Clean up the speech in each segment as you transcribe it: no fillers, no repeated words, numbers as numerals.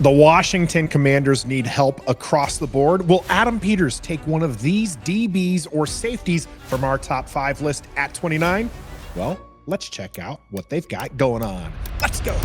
The Washington Commanders need help across the board. Will Adam Peters take one of these DBs or safeties from our top 5 list at 29? Well, let's check out what they've got going on. Let's go.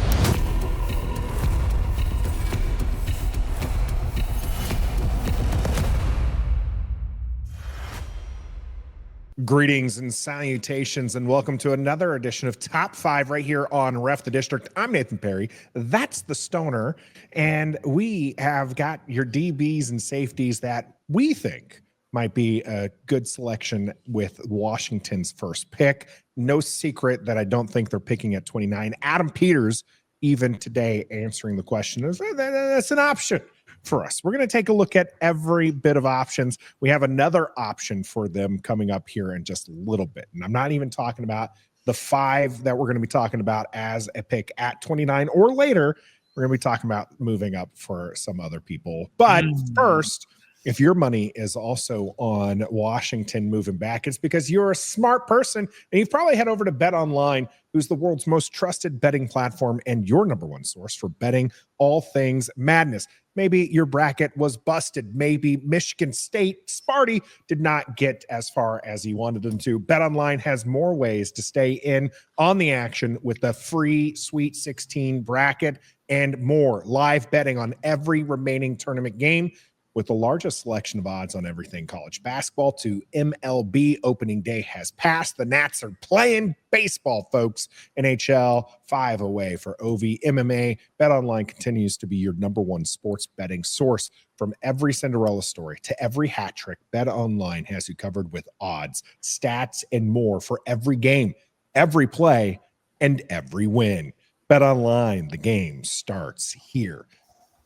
Greetings and salutations, and welcome to another edition of Top 5 right here on Ref the District. I'm Nathan Perry. That's the Stoner, and we have got your DBs and safeties that we think might be a good selection with Washington's first pick. No secret that I don't think they're picking at 29. Adam Peters, even today, answering the question is that's an option for us. We're going to take a look at every bit of options. We have another option for them coming up here in just a little bit. And I'm not even talking about the 5 that we're going to be talking about as a pick at 29 or later. We're going to be talking about moving up for some other people. But first, if your money is also on Washington moving back, it's because you're a smart person and you've probably head over to Bet Online, who's the world's most trusted betting platform and your number one source for betting all things madness. Maybe your bracket was busted. Maybe Michigan State Sparty did not get as far as he wanted them to. BetOnline has more ways to stay in on the action with the free Sweet 16 bracket and more. Live betting on every remaining tournament game with the largest selection of odds on everything college basketball to MLB. Opening day has passed. The Nats are playing baseball, folks. NHL 5 away for OV MMA. BetOnline continues to be your number one sports betting source. From every Cinderella story to every hat trick, BetOnline has you covered with odds, stats, and more for every game, every play, and every win. BetOnline, the game starts here.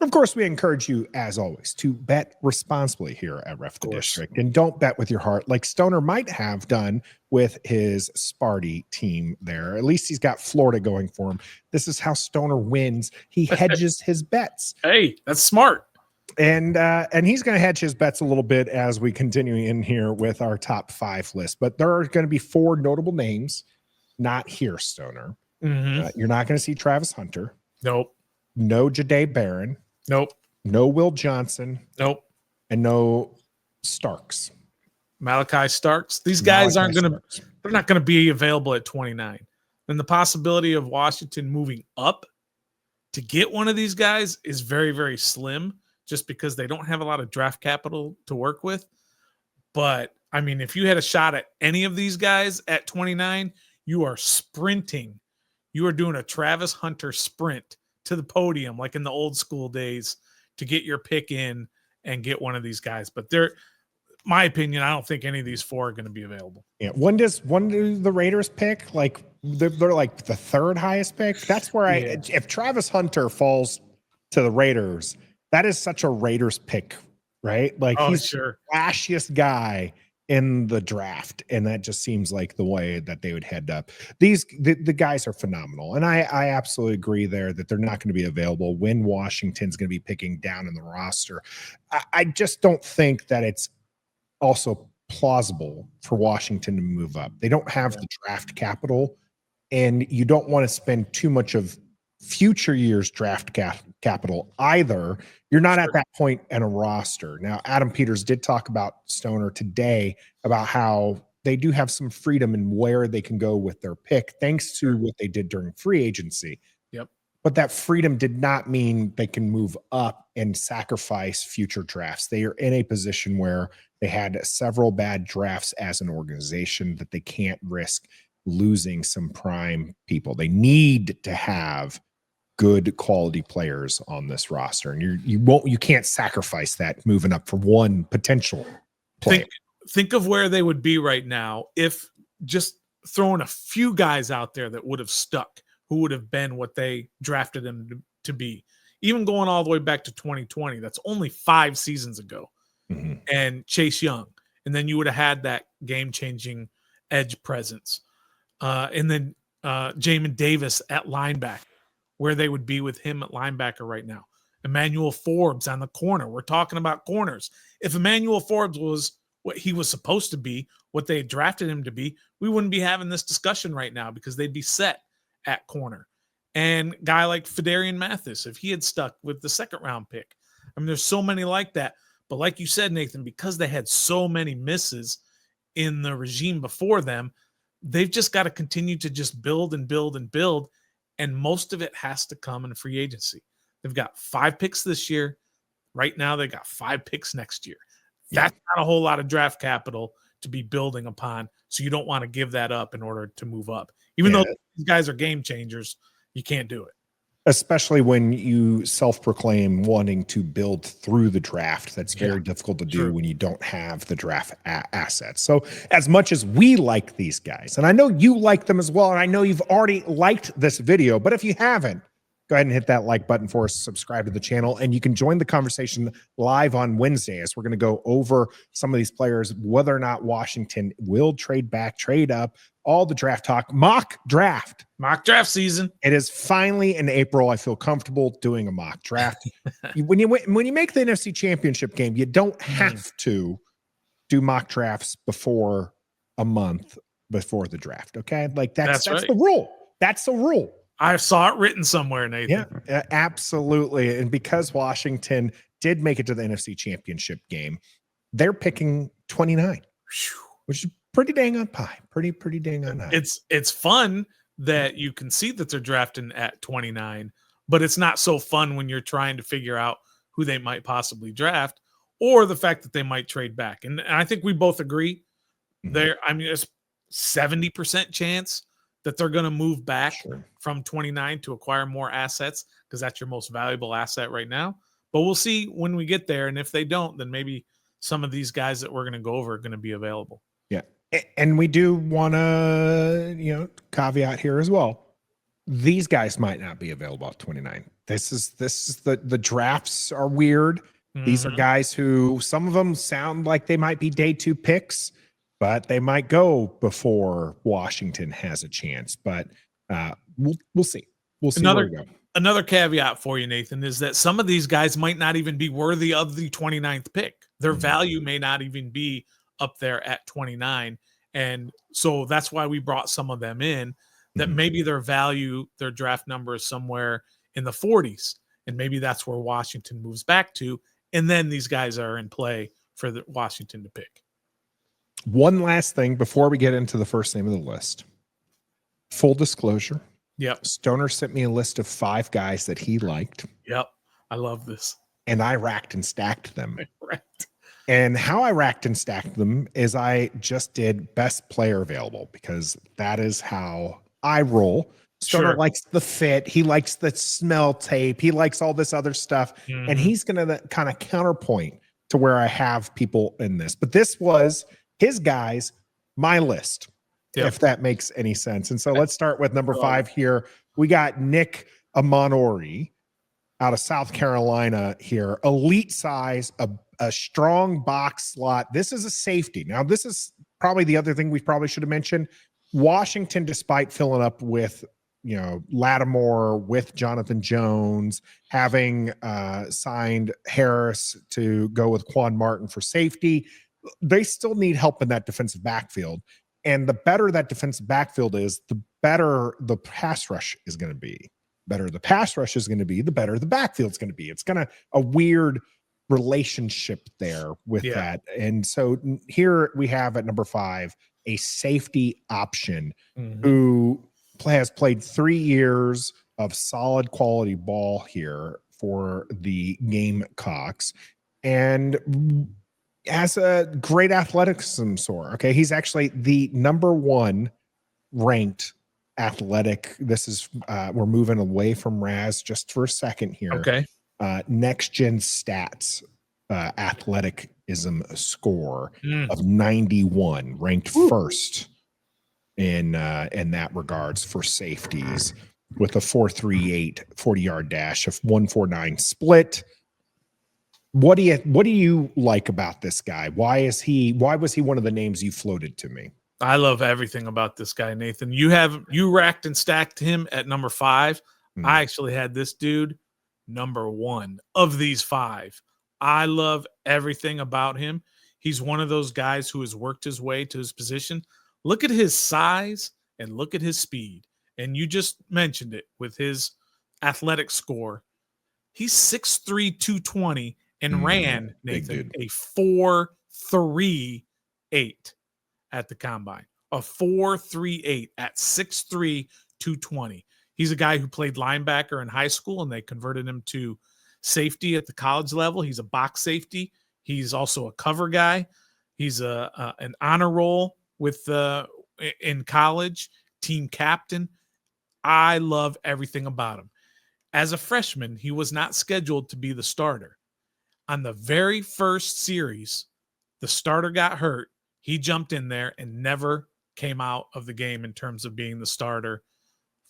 Of course, we encourage you, as always, to bet responsibly here at Ref the District. And don't bet with your heart like Stoner might have done with his Sparty team there. At least he's got Florida going for him. This is how Stoner wins. He hedges his bets. Hey, that's smart. And he's going to hedge his bets a little bit as we continue in here with our top 5 list. But there are going to be 4 notable names not here, Stoner. You're not going to see Travis Hunter. Nope. No Jahdae Barron. Nope. No Will Johnson. Nope. And no Starks. Malachi Starks. These guys aren't going to, they're not going to be available at 29. And the possibility of Washington moving up to get one of these guys is very, very slim just because they don't have a lot of draft capital to work with. But I mean, if you had a shot at any of these guys at 29, you are sprinting. You are doing a Travis Hunter sprint to the podium, like in the old school days, to get your pick in and get one of these guys. But my opinion, I don't think any of these 4 are going to be available. Yeah. When do the Raiders pick? Like they're like the 3rd highest pick. That's where if Travis Hunter falls to the Raiders, that is such a Raiders pick, right? Like he's the flashiest guy in the draft, and that just seems like the way that they would head up. The guys are phenomenal, and I absolutely agree there that they're not going to be available when Washington's going to be picking down in the roster. I just don't think that it's also plausible for Washington to move up. They don't have the draft capital, and you don't want to spend too much of future years draft capital either. You're not at that point in a roster. Now, Adam Peters did talk about Stoner today about how they do have some freedom in where they can go with their pick, thanks to what they did during free agency. Yep. But that freedom did not mean they can move up and sacrifice future drafts. They are in a position where they had several bad drafts as an organization that they can't risk losing some prime people. They need to have good quality players on this roster, and you can't sacrifice that moving up for one potential player. Think of where they would be right now if just throwing a few guys out there that would have stuck, who would have been what they drafted them to be. Even going all the way back to 2020, that's only 5 seasons ago. And Chase Young, and then you would have had that game-changing edge presence, and then Jamin Davis at linebacker, where they would be with him at linebacker right now. Emmanuel Forbes on the corner. We're talking about corners. If Emmanuel Forbes was what he was supposed to be, what they drafted him to be, we wouldn't be having this discussion right now because they'd be set at corner. And guy like Fedarian Mathis, if he had stuck with the second round pick. I mean, there's so many like that. But like you said, Nathan, because they had so many misses in the regime before them, they've just got to continue to just build and build and build. And most of it has to come in free agency. They've got 5 picks this year. Right now, they got 5 picks next year. That's not a whole lot of draft capital to be building upon. So you don't want to give that up in order to move up. Even though these guys are game changers, you can't do it. Especially when you self-proclaim wanting to build through the draft. That's very difficult to do when you don't have the draft assets. So as much as we like these guys, and I know you like them as well, and I know you've already liked this video, but if you haven't, go ahead and hit that like button for us, subscribe to the channel, and you can join the conversation live on Wednesday as we're going to go over some of these players, whether or not Washington will trade back, trade up, all the draft talk, mock draft season. It is finally in April. I feel comfortable doing a mock draft. when you make the NFC Championship game, you don't have to do mock drafts before a month before the draft. Okay, like that's right. The rule. That's the rule. I saw it written somewhere, Nathan. Yeah, absolutely. And because Washington did make it to the NFC Championship game, they're picking 29, which is pretty dang on high. Pretty dang on high. It's fun that you can see that they're drafting at 29, but it's not so fun when you're trying to figure out who they might possibly draft or the fact that they might trade back. And I think we both agree there. I mean, it's 70% chance that they're going to move back from 29 to acquire more assets because that's your most valuable asset right now. But we'll see when we get there. And if they don't, then maybe some of these guys that we're going to go over are going to be available. Yeah. And we do want to, caveat here as well. These guys might not be available at 29. This is the drafts are weird. These are guys who some of them sound like they might be day 2 picks, but they might go before Washington has a chance. But we'll see. We'll see where we go. Another caveat for you, Nathan, is that some of these guys might not even be worthy of the 29th pick. Their value may not even be up there at 29. And so that's why we brought some of them in, that maybe their value, their draft number is somewhere in the 40s. And maybe that's where Washington moves back to. And then these guys are in play for the Washington to pick. One last thing before we get into the first name of the list. Full disclosure. Yep. Stoner sent me a list of 5 guys that he liked. Yep. I love this. And I racked and stacked them. Right. And how I racked and stacked them is I just did best player available because that is how I roll. Stoner likes the fit. He likes the smell tape. He likes all this other stuff. And he's going to kind of counterpoint to where I have people in this. But this was his guys, my list, if that makes any sense. And so let's start with number 5 here. We got Nick Emmanwori out of South Carolina here. Elite size, a strong box slot. This is a safety. Now, this is probably the other thing we probably should have mentioned. Washington, despite filling up with, Lattimore, with Jonathan Jones, having signed Harris to go with Quan Martin for safety, they still need help in that defensive backfield. And the better that defensive backfield is, the better the pass rush is going to be. Better the pass rush is going to be, the better the backfield is going to be. It's going to a weird relationship there with that. And so here we have at number 5 a safety option who has played 3 years of solid quality ball here for the Gamecocks and has a great athleticism score. Okay, he's actually the number 1 ranked athletic. This is we're moving away from Raz just for a second here. Okay. Next gen stats athleticism score of 91, ranked first in that regards for safeties, with a 4.38 40-yard dash, of 1.49 split. What do you like about this guy? Why was he one of the names you floated to me? I love everything about this guy, Nathan. You racked and stacked him at number 5. I actually had this dude number 1 of these 5. I love everything about him. He's one of those guys who has worked his way to his position. Look at his size and look at his speed. and you just mentioned it with his athletic score. He's 6'3", 220 and ran, Nathan, a 4.38 at the combine. A 4.38 at 6'3", 220. He's a guy who played linebacker in high school, and they converted him to safety at the college level. He's a box safety. He's also a cover guy. He's an honor roll with in college, team captain. I love everything about him. As a freshman, he was not scheduled to be the starter. On the very first series, the starter got hurt. He jumped in there and never came out of the game in terms of being the starter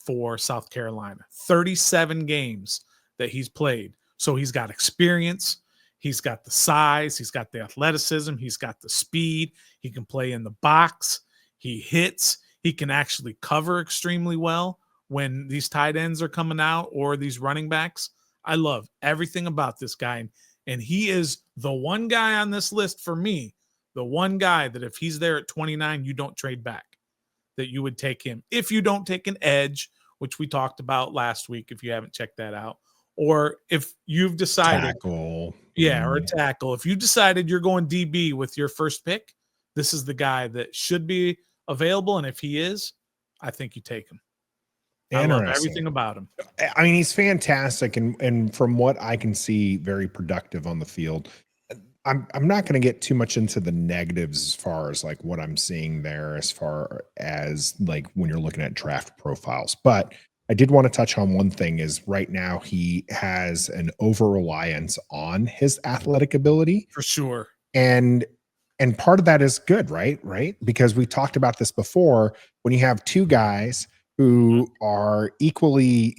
for South Carolina. 37 games that he's played. So he's got experience. He's got the size. He's got the athleticism. He's got the speed. He can play in the box. He hits. He can actually cover extremely well when these tight ends are coming out or these running backs. I love everything about this guy. And he is the one guy on this list for me, the one guy that if he's there at 29, you don't trade back, that you would take him. If you don't take an edge, which we talked about last week, if you haven't checked that out, or if you've decided tackle. Or a tackle. If you decided you're going DB with your first pick, this is the guy that should be available. And if he is, I think you take him. I love everything about him. I mean, he's fantastic. And from what I can see, very productive on the field. I'm not going to get too much into the negatives as far as like what I'm seeing there, as far as like when you're looking at draft profiles. But I did want to touch on one thing is right now he has an over-reliance on his athletic ability. For sure. And part of that is good, right? Because we talked about this before. When you have two guys who are equally,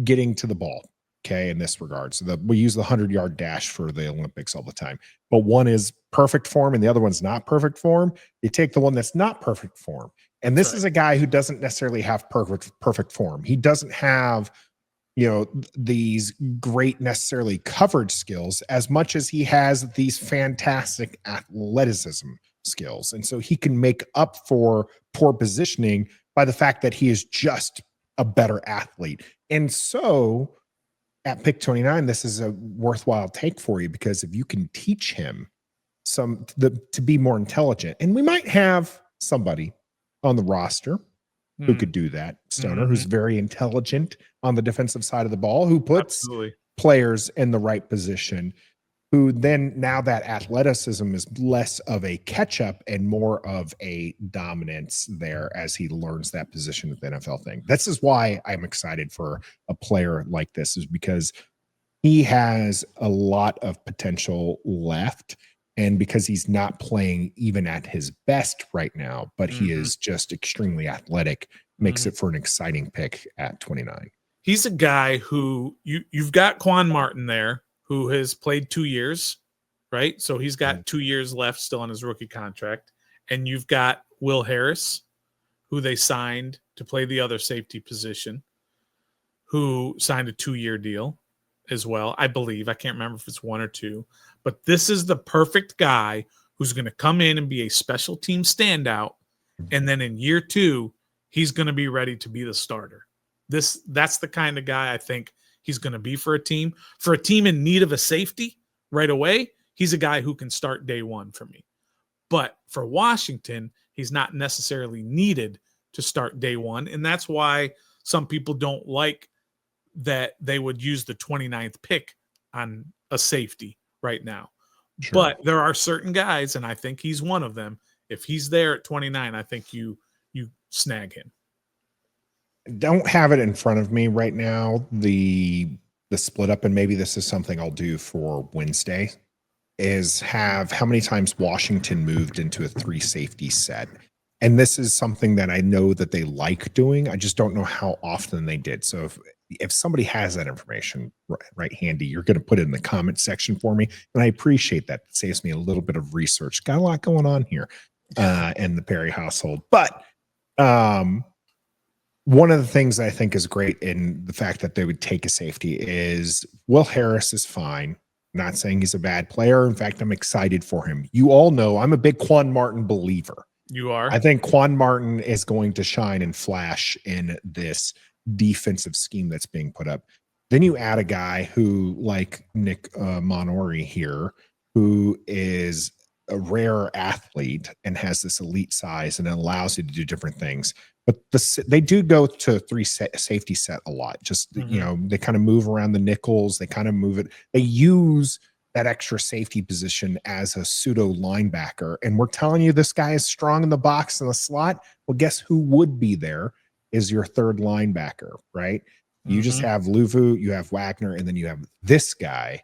getting to the ball, okay, in this regard. So we use the 100-yard dash for the Olympics all the time. But one is perfect form and the other one's not perfect form. You take the one that's not perfect form. And this is a guy who doesn't necessarily have perfect form. He doesn't have, these great necessarily coverage skills as much as he has these fantastic athleticism skills. And so he can make up for poor positioning by the fact that he is just a better athlete. And so at pick 29, this is a worthwhile take for you, because if you can teach him to be more intelligent, and we might have somebody on the roster who could do that, Stoner, who's very intelligent on the defensive side of the ball, who puts players in the right position, who then now that athleticism is less of a catch-up and more of a dominance there as he learns that position with the NFL thing. This is why I'm excited for a player like this, is because he has a lot of potential left, and because he's not playing even at his best right now, but he is just extremely athletic, makes it for an exciting pick at 29. He's a guy who you've got Quan Martin there, who has played 2 years, right? So he's got 2 years left still on his rookie contract. And you've got Will Harris, who they signed to play the other safety position, who signed a 2-year deal as well, I believe. I can't remember if it's 1 or 2. But this is the perfect guy who's going to come in and be a special team standout. And then in year 2, he's going to be ready to be the starter. That's the kind of guy I think he's going to be for a team. For a team in need of a safety right away, he's a guy who can start day 1 for me. But for Washington, he's not necessarily needed to start day 1. And that's why some people don't like that they would use the 29th pick on a safety right now. Sure. But there are certain guys, and I think he's one of them. If he's there at 29, I think you snag him. Don't have it in front of me right now, the split up, and maybe this is something I'll do for Wednesday, is have how many times Washington moved into a 3 safety set. And this is something that I know that they like doing. I just don't know how often they did. So if somebody has that information right handy, you're going to put it in the comment section for me. And I appreciate that. It saves me a little bit of research. Got a lot going on here in the Perry household. But one of the things I think is great in the fact that they would take a safety is Will Harris is fine. Not saying he's a bad player. In fact, I'm excited for him. You all know I'm a big Quan Martin believer. You are. I think Quan Martin is going to shine and flash in this defensive scheme that's being put up. Then you add a guy who, like Nick Emmanwori here, who is a rare athlete and has this elite size and it allows you to do different things. But they do go to three safety set a lot. Just, you know, they kind of move around the nickels. They kind of move it. They use that extra safety position as a pseudo linebacker. And we're telling you this guy is strong in the box in the slot. Well, guess who would be there is your third linebacker, right? You just have Luvu, you have Wagner, and then you have this guy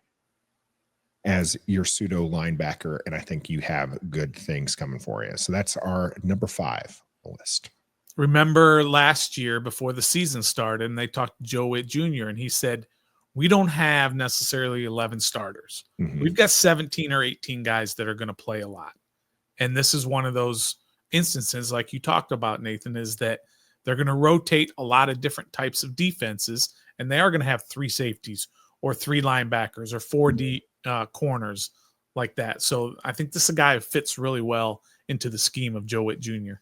as your pseudo linebacker. And I think you have good things coming for you. So that's our number 5 on the list. Remember last year before the season started, and they talked to Joe Whitt Jr., and he said, we don't have necessarily 11 starters. We've got 17 or 18 guys that are going to play a lot. And this is one of those instances, like you talked about, Nathan, is that they're going to rotate a lot of different types of defenses, and they are going to have 3 safeties or 3 linebackers or 4 corners like that. So I think this is a guy who fits really well into the scheme of Joe Whitt Jr.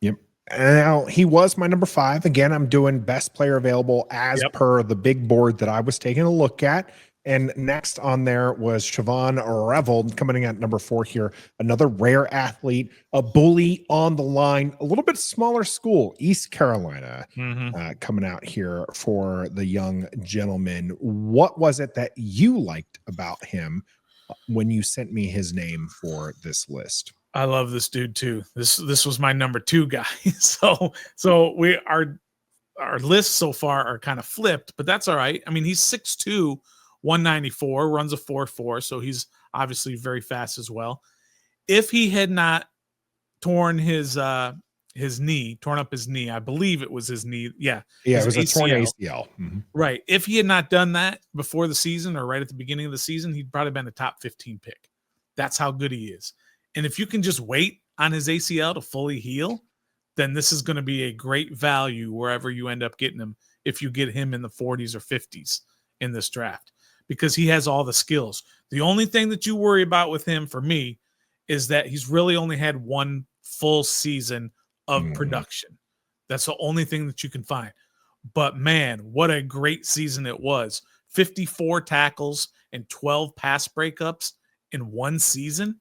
Yep. Now, he was my number 5. Again, I'm doing best player available as per the big board that I was taking a look at. And next on there was Shavon Revel coming in at number 4 here. Another rare athlete, a bully on the line, a little bit smaller school, East Carolina, coming out here for the young gentleman. What was it that you liked about him when you sent me his name for this list? I love this dude too. This was my number 2 guy. So our lists so far are kind of flipped, but that's all right. I mean, he's 6'2", 194, runs a 4.4, so he's obviously very fast as well. If he had not torn his knee, torn up his knee, I believe it was his knee. Yeah, it was a torn ACL. Right. If he had not done that before the season or right at the beginning of the season, he'd probably been a top 15 pick. That's how good he is. And if you can just wait on his ACL to fully heal, then this is going to be a great value wherever you end up getting him if you get him in the 40s or 50s in this draft, because he has all the skills. The only thing that you worry about with him, for me, is that he's really only had 1 full season of production. That's the only thing that you can find. But, man, what a great season it was. 54 tackles and 12 pass breakups in 1 season.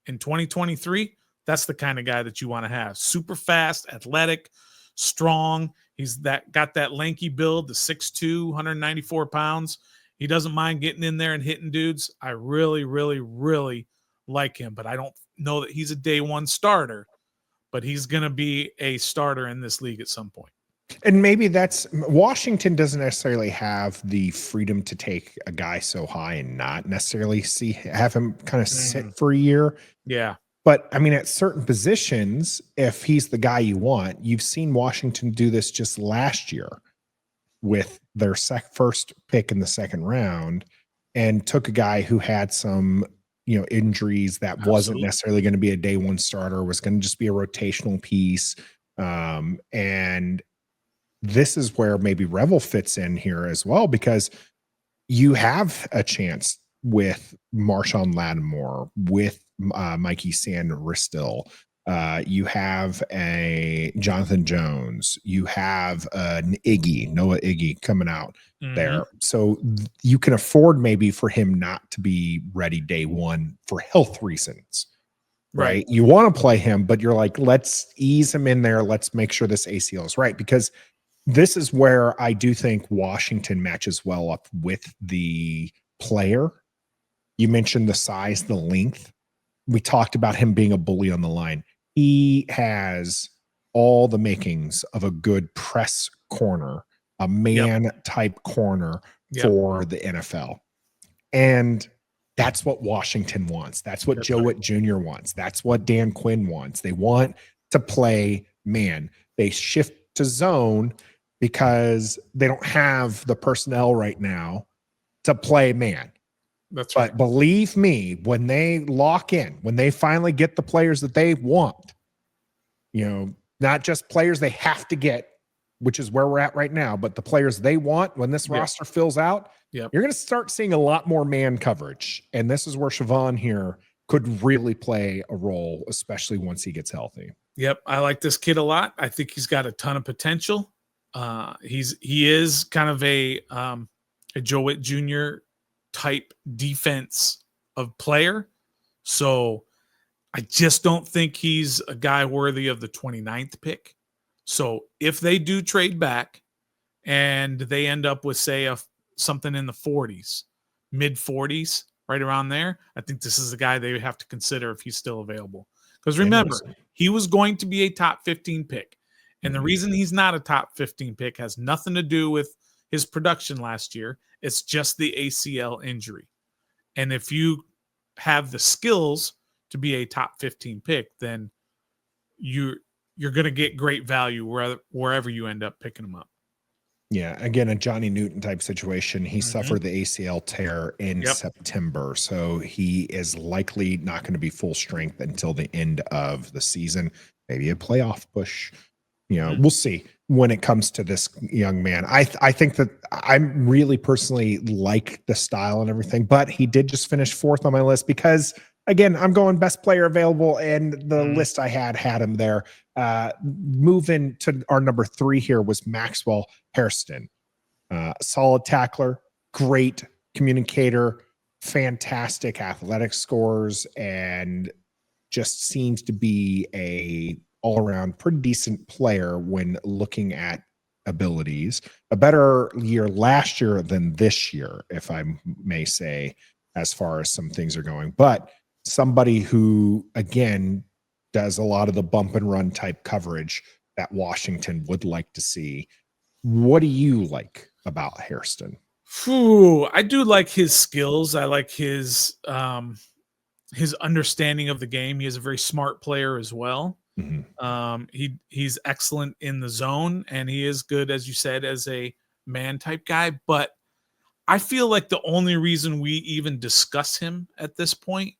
In 2023, that's the kind of guy that you want to have. Super fast, athletic, strong. He's got that lanky build, the 6'2", 194 pounds. He doesn't mind getting in there and hitting dudes. I really, really, really like him, but I don't know that he's a day 1 starter, but he's going to be a starter in this league at some point. And maybe that's Washington doesn't necessarily have the freedom to take a guy so high and not necessarily have him kind of sit for a year. Yeah. But I mean, at certain positions, if he's the guy you want, you've seen Washington do this just last year with their first pick in the 2nd round and took a guy who had some, injuries that wasn't necessarily going to be a day 1 starter, was going to just be a rotational piece. And this is where maybe Revel fits in here as well, because you have a chance with Marshawn Lattimore, with Mikey Sandristil. You have a Jonathan Jones. You have an Noah Iggy coming out there. So you can afford maybe for him not to be ready day 1 for health reasons. Right. You want to play him, but you're like, let's ease him in there. Let's make sure this ACL is right, because this is where I do think Washington matches well up with the player. You mentioned the size, the length. We talked about him being a bully on the line. He has all the makings of a good press corner, a man type corner for the NFL. And that's what Washington wants. That's what Joe Whitt Jr. wants. That's what Dan Quinn wants. They want to play man. They shift to zone because they don't have the personnel right now to play man. That's right. But believe me, when they lock in, when they finally get the players that they want, not just players they have to get, which is where we're at right now, but the players they want, when this roster fills out, you're going to start seeing a lot more man coverage. And this is where Shavon here could really play a role, especially once he gets healthy. Yep, I like this kid a lot. I think he's got a ton of potential. He is kind of a Joe Whitt Jr. type defense of player. So I just don't think he's a guy worthy of the 29th pick. So if they do trade back and they end up with, say, something in the 40s, mid 40s, right around there, I think this is the guy they have to consider if he's still available. Because remember, he was going to be a top 15 pick. And the reason he's not a top 15 pick has nothing to do with his production last year. It's just the ACL injury. And if you have the skills to be a top 15 pick, then you're going to get great value wherever you end up picking him up. Yeah, again, a Johnny Newton type situation. He suffered the ACL tear in September, so he is likely not going to be full strength until the end of the season. Maybe a playoff push. You know, we'll see when it comes to this young man. I think that I'm really personally like the style and everything, but he did just finish 4th on my list because, again, I'm going best player available, and the list I had him there. Moving to our number 3 here was Maxwell Hairston. Solid tackler, great communicator, fantastic athletic scores, and just seems to be a all-around pretty decent player when looking at abilities. A better year last year than this year, if I may say, as far as some things are going. But somebody who, again, does a lot of the bump and run type coverage that Washington would like to see. What do you like about Hairston? I do like his skills. I like his understanding of the game. He is a very smart player as well. He's excellent in the zone, and he is good, as you said, as a man type guy. But I feel like the only reason we even discuss him at this point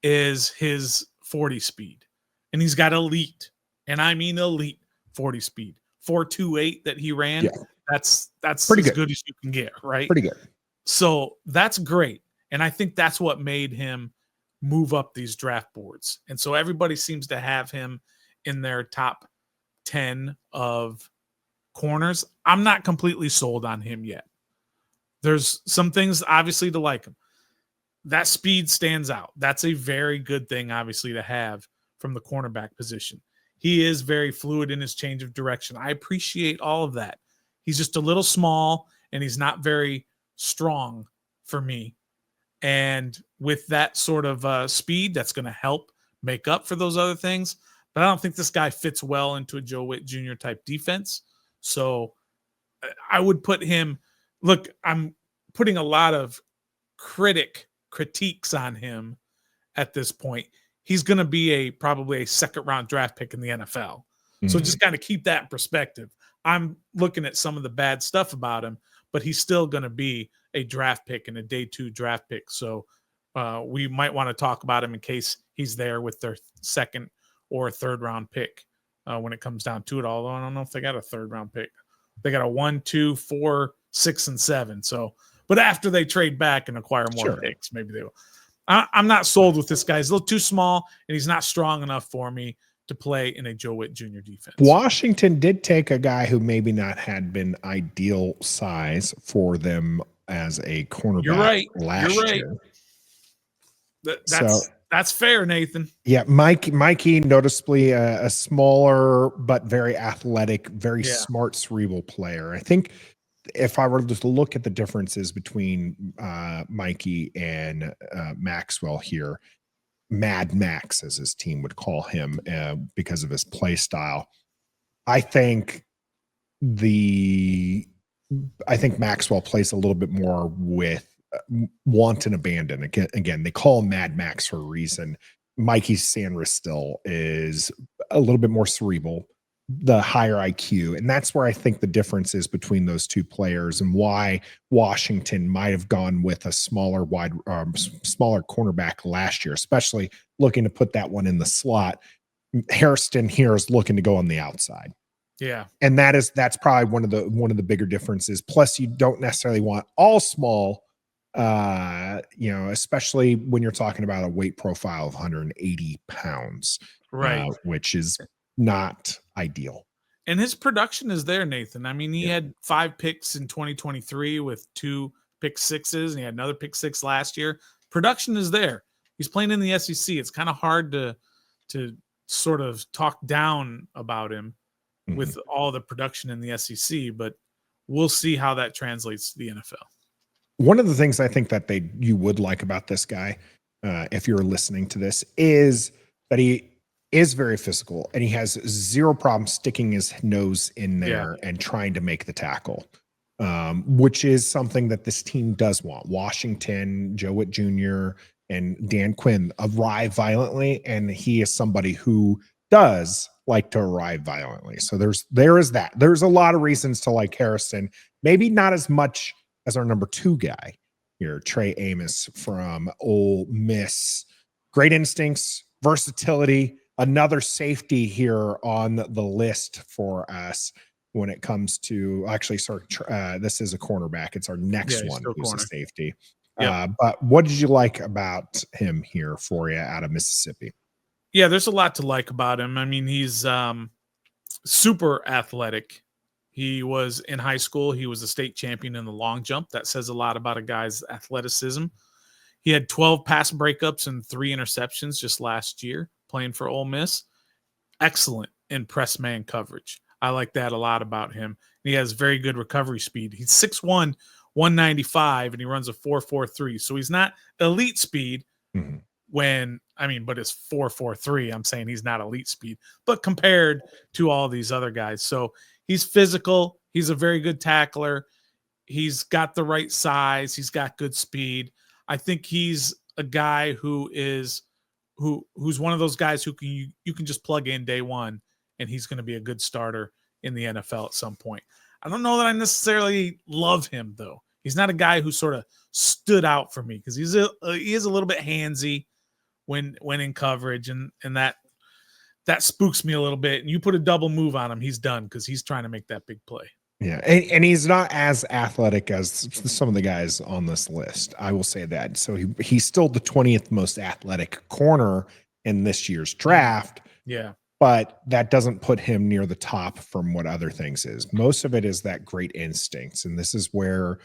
is his 40 speed. And he's got elite, and I mean elite 40 speed. 4.28 that he ran. Yeah. That's pretty good as you can get, right? Pretty good. So that's great. And I think that's what made him move up these draft boards. And so everybody seems to have him in their top 10 of corners. I'm not completely sold on him yet. There's some things obviously to like him. That speed stands out. That's a very good thing, obviously, to have from the cornerback position. He is very fluid in his change of direction. I appreciate all of that. He's just a little small, and he's not very strong for me. And with that sort of speed, that's going to help make up for those other things. But I don't think this guy fits well into a Joe Whitt Jr. type defense. So I would put him, look, I'm putting a lot of critiques on him at this point. He's going to be probably a second round draft pick in the NFL. So just kind of keep that in perspective. I'm looking at some of the bad stuff about him, but he's still going to be a draft pick and a day 2 draft pick. So we might want to talk about him in case he's there with their second or third round pick when it comes down to it. Although I don't know if they got a third round pick. They got a 1, 2, 4, 6, and 7. So, but after they trade back and acquire more picks, maybe they will. I'm not sold with this guy. He's a little too small, and he's not strong enough for me to play in a Joe Whitt Jr. defense. Washington did take a guy who maybe not had been ideal size for them as a cornerback last year. That's fair, Nathan. Yeah, Mikey noticeably a smaller but very athletic, very smart, cerebral player. I think if I were to look at the differences between Mikey and Maxwell here, Mad Max, as his team would call him, because of his play style, I think Maxwell plays a little bit more with want and abandon. Again, they call him Mad Max for a reason. Mikey Sanders still is a little bit more cerebral, the higher IQ. And that's where I think the difference is between those two players and why Washington might have gone with a smaller cornerback last year, especially looking to put that one in the slot. Hairston here is looking to go on the outside. Yeah. And that's probably one of the bigger differences. Plus, you don't necessarily want all small especially when you're talking about a weight profile of 180 pounds, Right. which is not ideal. And his production is there, Nathan. I mean, he had 5 picks in 2023 with 2 pick sixes, and he had another pick 6 last year. Production is there. He's playing in the SEC. It's kind of hard to sort of talk down about him with all the production in the SEC, but we'll see how that translates to the NFL. One of the things I think that you would like about this guy, if you're listening to this, is that he is very physical and he has zero problem sticking his nose in there and trying to make the tackle, which is something that this team does want. Washington, Joe Whitt Jr., and Dan Quinn arrive violently, and he is somebody who does like to arrive violently. So there is that. There's a lot of reasons to like Hairston, maybe not as much as our number 2 guy here, Trey Amos from Ole Miss. Great instincts, versatility, another safety here on the list for us when it comes to this is a cornerback. It's our next one who's a safety. But what did you like about him here for you out of Mississippi? Yeah, there's a lot to like about him. I mean, he's super athletic. He was in high school. He was a state champion in the long jump. That says a lot about a guy's athleticism. He had 12 pass breakups and 3 interceptions just last year playing for Ole Miss. Excellent in press man coverage. I like that a lot about him. He has very good recovery speed. He's 6'1", 195, and he runs a 4.43. So he's not elite speed but it's 4.43. I'm saying he's not elite speed, but compared to all these other guys. So he's physical. He's a very good tackler. He's got the right size. He's got good speed. I think he's a guy who's one of those guys who you can just plug in day one, and he's going to be a good starter in the NFL at some point. I don't know that I necessarily love him, though. He's not a guy who sort of stood out for me because he is a little bit handsy when in coverage, and that spooks me a little bit. And you put a double move on him, he's done because he's trying to make that big play. Yeah, and he's not as athletic as some of the guys on this list. I will say that. So he's still the 20th most athletic corner in this year's draft. Yeah. But that doesn't put him near the top from what other things is. Most of it is that great instincts. And this is where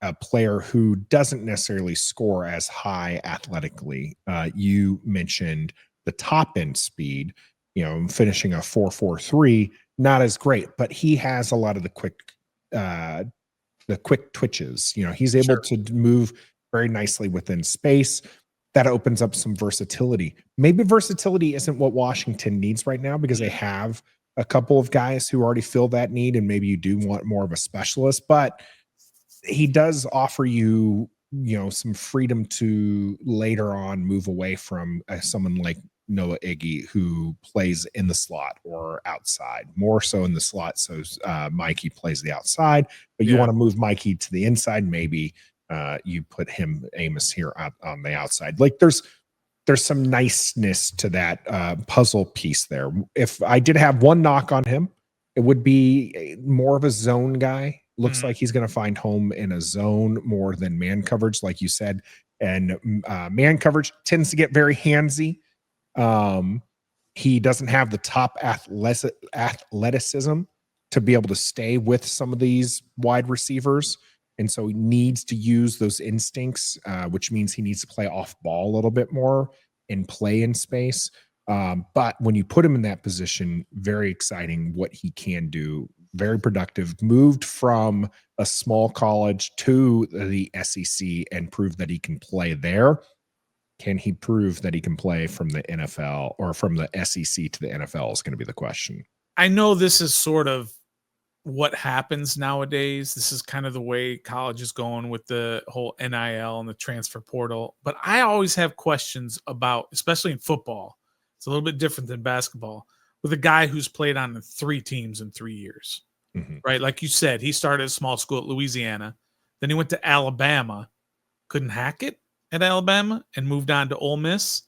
a player who doesn't necessarily score as high athletically, you mentioned the top end speed, finishing a 4.43, not as great, but he has a lot of the quick twitches. He's able to move very nicely within space. That opens up some versatility. Maybe versatility isn't what Washington needs right now because they have a couple of guys who already fill that need, and maybe you do want more of a specialist, but he does offer you, some freedom to later on move away from someone like Noah Iggy, who plays in the slot or outside, more so in the slot. So Mikey plays the outside, but you want to move Mikey to the inside. Maybe you put Amos here on the outside. Like there's some niceness to that puzzle piece there. If I did have one knock on him, it would be more of a zone guy. Looks like he's going to find home in a zone more than man coverage, like you said. And man coverage tends to get very handsy. He doesn't have the top athleticism to be able to stay with some of these wide receivers. And so he needs to use those instincts, which means he needs to play off ball a little bit more and play in space. But when you put him in that position, very exciting what he can do. Very productive. Moved from a small college to the SEC and proved that he can play there. Can he prove that he can play from the NFL or from the SEC to the NFL is going to be the question. I know this is sort of what happens nowadays. This is kind of the way college is going with the whole NIL and the transfer portal. But I always have questions about, especially in football, it's a little bit different than basketball, with a guy who's played on 3 teams in 3 years, right? Like you said, he started a small school at Louisiana. Then he went to Alabama, couldn't hack it at Alabama, and moved on to Ole Miss.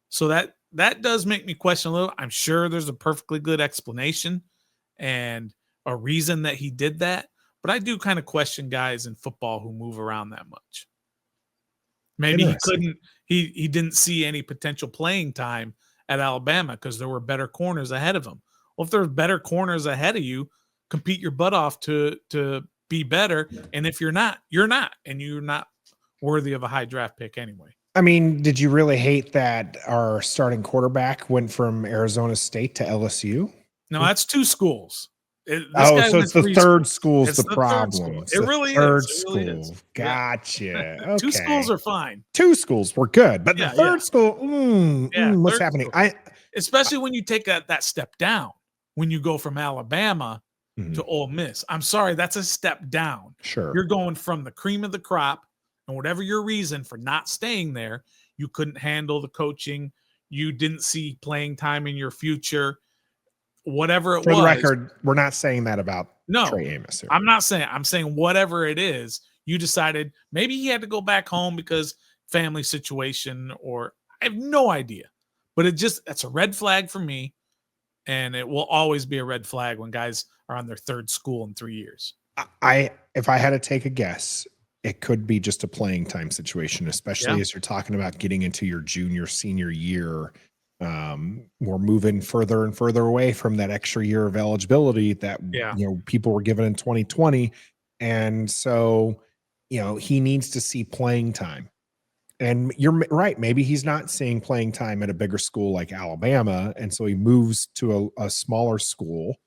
So that does make me question a little. I'm sure there's a perfectly good explanation and a reason that he did that. But I do kind of question guys in football who move around that much. Maybe he couldn't. He didn't see any potential playing time at Alabama because there were better corners ahead of him. Well, if there's better corners ahead of you, compete your butt off to be better. And if you're not, and you're not worthy of a high draft pick anyway. I mean, did you really hate that our starting quarterback went from Arizona State to LSU? No, that's two schools. So it's the third school's the problem. It really third is. school. It really is. Gotcha. Yeah. Okay. Two schools are fine. Two schools were good, but the third school, what's happening? Especially when you take that step down, when you go from Alabama to Ole Miss. I'm sorry, that's a step down. Sure. You're going from the cream of the crop, and whatever your reason for not staying there, you couldn't handle the coaching. You didn't see playing time in your future. Whatever it was. For the record, we're not saying that about Trey Amos here. I'm not saying. I'm saying whatever it is, you decided maybe he had to go back home because family situation, or I have no idea. But that's a red flag for me, and it will always be a red flag when guys are on their third school in 3 years. If I had to take a guess, it could be just a playing time situation, especially as you're talking about getting into your junior, senior year. We're moving further and further away from that extra year of eligibility that people were given in 2020, and so he needs to see playing time. And you're right, maybe he's not seeing playing time at a bigger school like Alabama, and so he moves to a smaller school,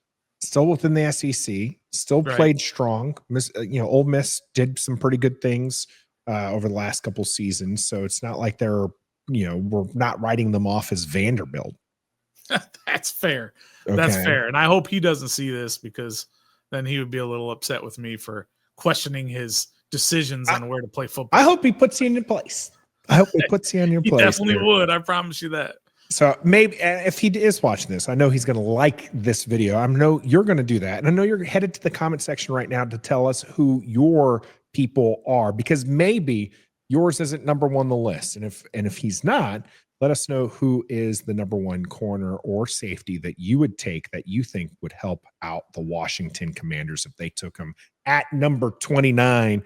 still within the SEC, still played strong. Ole Miss did some pretty good things over the last couple seasons, so it's not like we're not writing them off as Vanderbilt. That's fair. Okay. That's fair. And I hope he doesn't see this, because then he would be a little upset with me for questioning his decisions on where to play football. I hope he puts you in your place. I hope he puts you in your place. He definitely would. I promise you that. So maybe if he is watching this, I know he's going to like this video. I know you're going to do that. And I know you're headed to the comment section right now to tell us who your people are, because maybe yours isn't number one on the list. And if he's not, let us know who is the number one corner or safety that you would take that you think would help out the Washington Commanders if they took him at number 29.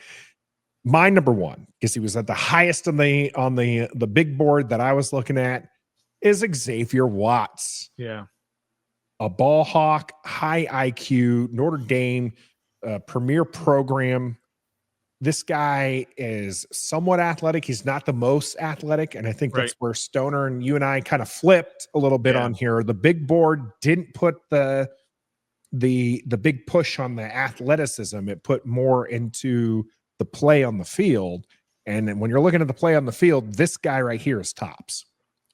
My number one, because he was at the highest on the big board that I was looking at, is Xavier Watts. Yeah. A ball hawk, high IQ, Notre Dame, premier program. This guy is somewhat athletic. He's not the most athletic, and I think that's where Stoner and you and I kind of flipped a little bit on here. The big board didn't put the big push on the athleticism. It put more into the play on the field. And when you're looking at the play on the field, this guy right here is tops.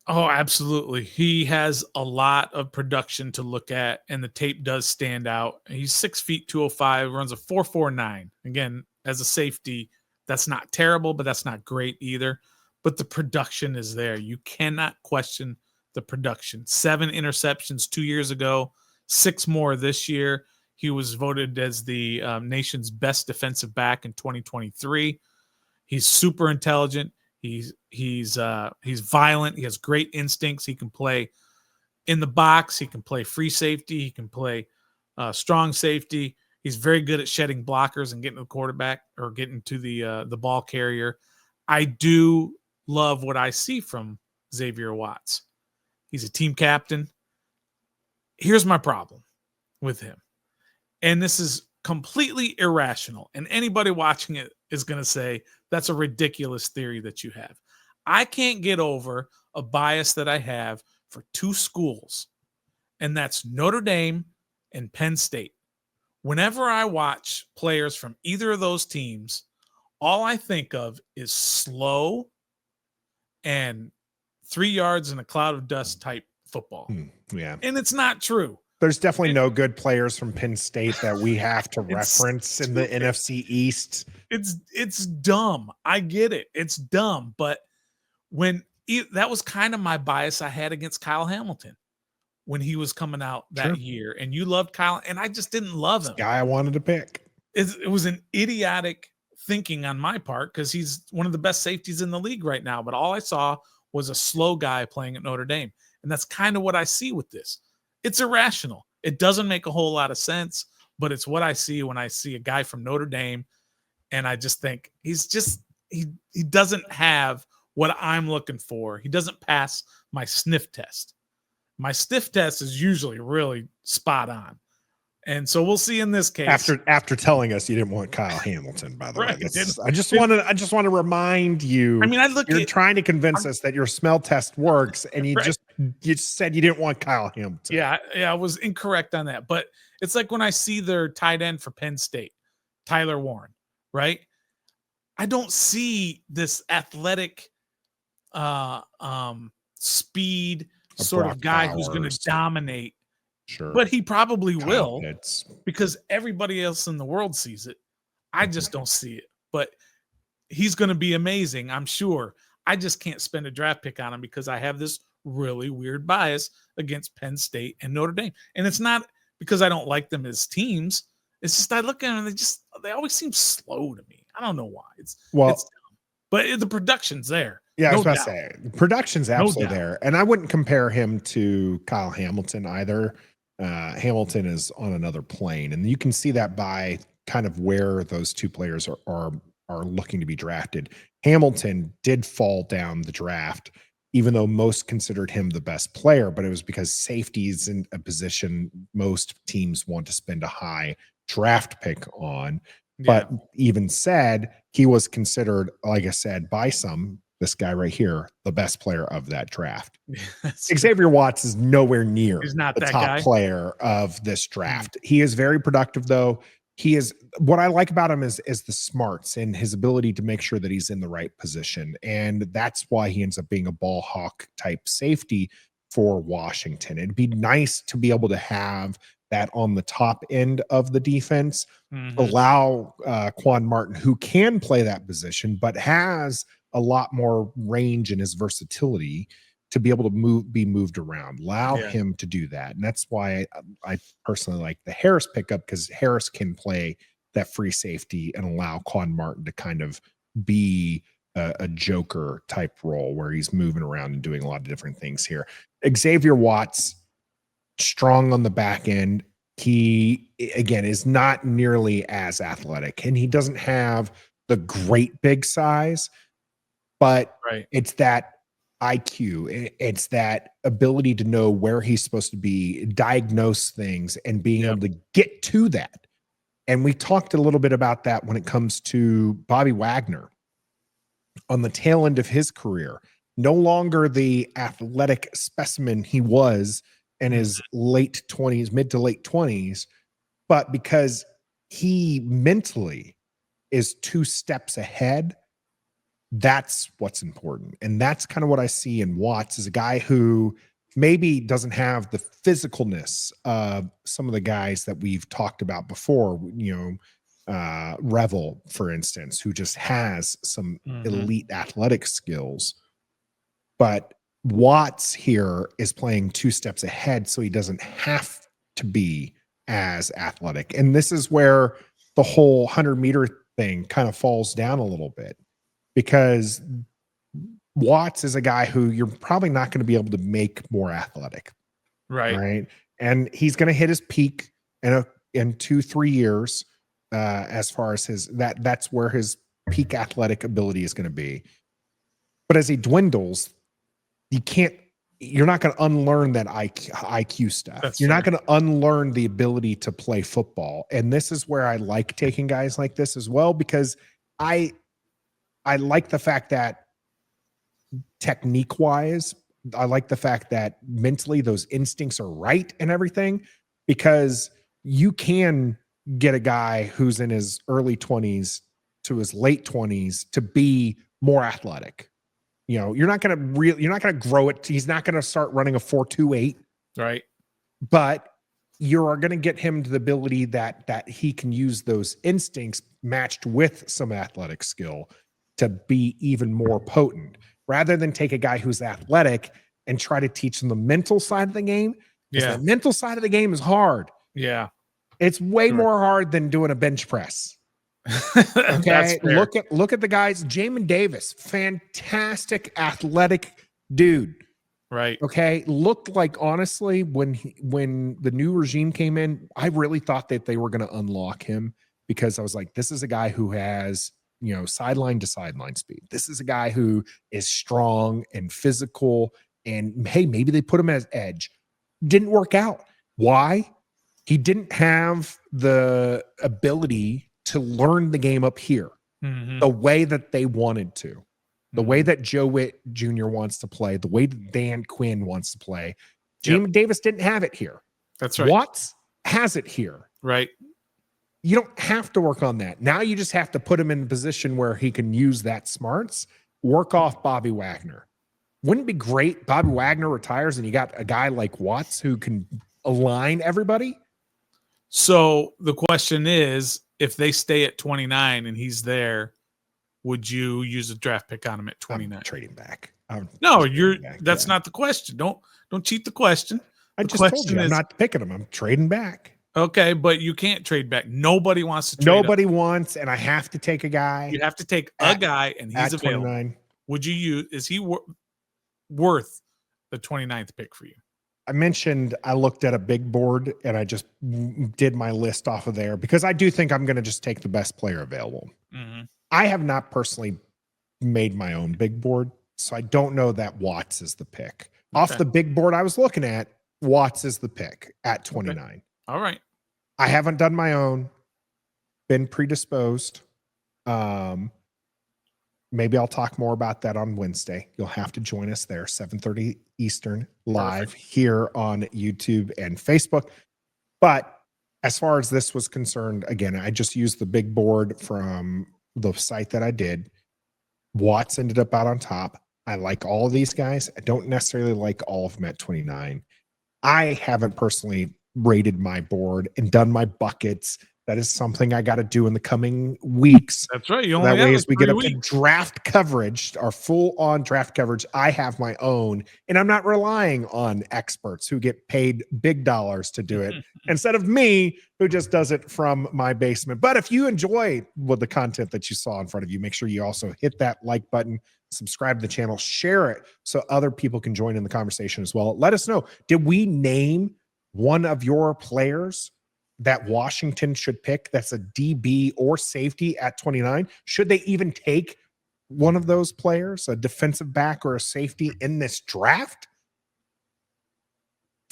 Oh, absolutely. He has a lot of production to look at, and the tape does stand out. He's 6 feet, 205, runs a 4.49. Again, as a safety, that's not terrible, but that's not great either. But the production is there. You cannot question the production. 7 interceptions 2 years ago, 6 more this year. He was voted as the nation's best defensive back in 2023. He's super intelligent. He's violent. He has great instincts. He can play in the box. He can play free safety. He can play strong safety. He's very good at shedding blockers and getting to the quarterback or getting to the ball carrier. I do love what I see from Xavier Watts. He's a team captain. Here's my problem with him. And this is completely irrational. And anybody watching it is going to say, that's a ridiculous theory that you have. I can't get over a bias that I have for 2 schools, and that's Notre Dame and Penn State. Whenever I watch players from either of those teams, all I think of is slow and 3 yards in a cloud of dust type football. Yeah. And it's not true. There's definitely no good players from Penn State that we have to reference in the NFC East. It's dumb. I get it. It's dumb. But that was kind of my bias I had against Kyle Hamilton when he was coming out that year. And you loved Kyle, and I just didn't love him. Guy I wanted to pick. It was an idiotic thinking on my part, because he's one of the best safeties in the league right now. But all I saw was a slow guy playing at Notre Dame. And that's kind of what I see with this. It's irrational. It doesn't make a whole lot of sense, but it's what I see when I see a guy from Notre Dame. And I just think he's just he doesn't have what I'm looking for. He doesn't pass my sniff test. My sniff test is usually really spot on. And so we'll see in this case. After telling us you didn't want Kyle Hamilton, by the Right. way, I just want to remind you. I mean, you're trying to convince us that your smell test works, and you said you didn't want Kyle Hamilton. Yeah, I was incorrect on that. But it's like when I see their tight end for Penn State, Tyler Warren, right? I don't see this athletic, speed sort of guy who's going to dominate. Sure. But he probably will because everybody else in the world sees it. I just don't see it. But he's going to be amazing, I'm sure. I just can't spend a draft pick on him because I have this really weird bias against Penn State and Notre Dame. And it's not because I don't like them as teams. It's just I look at them and they always seem slow to me. I don't know why. It's but the production's there. Yeah, I was about to say, production's absolutely there. And I wouldn't compare him to Kyle Hamilton either. Hamilton is on another plane, and you can see that by kind of where those two players are looking to be drafted. Hamilton did fall down the draft, even though most considered him the best player, but it was because safety is in a position most teams want to spend a high draft pick on. Yeah. But even said, he was considered, like I said, by some, this guy right here, the best player of that draft. Xavier Watts is nowhere near the top player of this draft. He is very productive, though. What I like about him is the smarts and his ability to make sure that he's in the right position. And that's why he ends up being a ball hawk type safety for Washington. It'd be nice to be able to have that on the top end of the defense, allow Quan Martin, who can play that position, but has a lot more range in his versatility to be able to be moved around, allow him to do that. And that's why I personally like the Harris pickup, because Harris can play that free safety and allow Quan Martin to kind of be a joker type role where he's moving around and doing a lot of different things here. Xavier Watts, strong on the back end. He, again, is not nearly as athletic, and he doesn't have the great big size, but it's that IQ. It's that ability to know where he's supposed to be, diagnose things, and being able to get to that. And we talked a little bit about that when it comes to Bobby Wagner on the tail end of his career. No longer the athletic specimen he was in his late 20s, mid to late 20s, but because he mentally is 2 steps ahead, that's what's important. And that's kind of what I see in Watts, is a guy who maybe doesn't have the physicalness of some of the guys that we've talked about before, Revel, for instance, who just has some elite athletic skills. But Watts here is playing 2 steps ahead, so he doesn't have to be as athletic. And this is where the whole 100-meter thing kind of falls down a little bit, because Watts is a guy who you're probably not going to be able to make more athletic. Right. And he's going to hit his peak in 2-3 years, as far as that's where his peak athletic ability is going to be. But as he dwindles, you're not going to unlearn that IQ stuff. You're not going to unlearn the ability to play football. And this is where I like taking guys like this as well, because I like the fact that technique wise, I like the fact that mentally those instincts are right and everything, because you can get a guy who's in his early 20s to his late 20s to be more athletic. You're not going to grow it. He's not going to start running a 4.28. Right. But you are going to get him to the ability that he can use those instincts matched with some athletic skill to be even more potent, rather than take a guy who's athletic and try to teach him the mental side of the game. The mental side of the game is hard. Yeah. It's way more hard than doing a bench press. Okay. Look at the guys. Jamin Davis, fantastic athletic dude. Right. Okay. Looked like, honestly, when the new regime came in, I really thought that they were going to unlock him, because I was like, this is a guy who has sideline to sideline speed. This is a guy who is strong and physical. And hey, maybe they put him as edge. Didn't work out. Why? He didn't have the ability to learn the game up here the way that they wanted to, the way that Joe Whitt Jr. wants to play, the way that Dan Quinn wants to play. Jim Davis didn't have it here. That's right. Watts has it here. Right. You don't have to work on that. Now you just have to put him in a position where he can use that smarts, work off Bobby Wagner. Wouldn't it be great? Bobby Wagner retires and you got a guy like Watts who can align everybody. So the question is, if they stay at 29 and he's there, would you use a draft pick on him at 29? I'm trading back. That's not the question. Don't cheat the question. I just told you I'm not picking him. I'm trading back. Okay, but you can't trade back. Nobody wants to trade. Nobody wants, and I have to take a guy. You have to take a guy, and he's available. 29. Would you use? Is he worth the 29th pick for you? I mentioned I looked at a big board, and I just did my list off of there because I do think I'm going to just take the best player available. I have not personally made my own big board, so I don't know that Watts is the pick. Okay. Off the big board I was looking at, Watts is the pick at 29. Okay. All right. I haven't done my own, been predisposed. Maybe I'll talk more about that on Wednesday. You'll have to join us there, 7:30 Eastern, live here on YouTube and Facebook. But as far as this was concerned, again, I just used the big board from the site that I did. Watts ended up out on top. I like all of these guys. I don't necessarily like all of them at 29. I haven't personally rated my board and done my buckets. That is something I got to do in the coming weeks. That's right. You only that way, as we get up to draft coverage, our full-on draft coverage, I have my own, and I'm not relying on experts who get paid big dollars to do it instead of me, who just does it from my basement. But if you enjoy the content that you saw in front of you, make sure you also hit that like button, subscribe to the channel, share it so other people can join in the conversation as well. Let us know, did we name one of your players that Washington should pick that's a DB or safety at 29? Should they even take one of those players, a defensive back or a safety in this draft?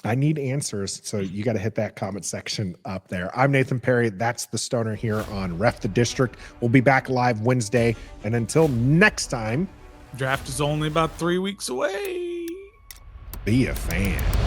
I need answers, so you got to hit that comment section up there. I'm Nathan Perry. That's the Stoner here on Ref the District. We'll be back live Wednesday. And until next time, draft is only about 3 weeks away. Be a fan.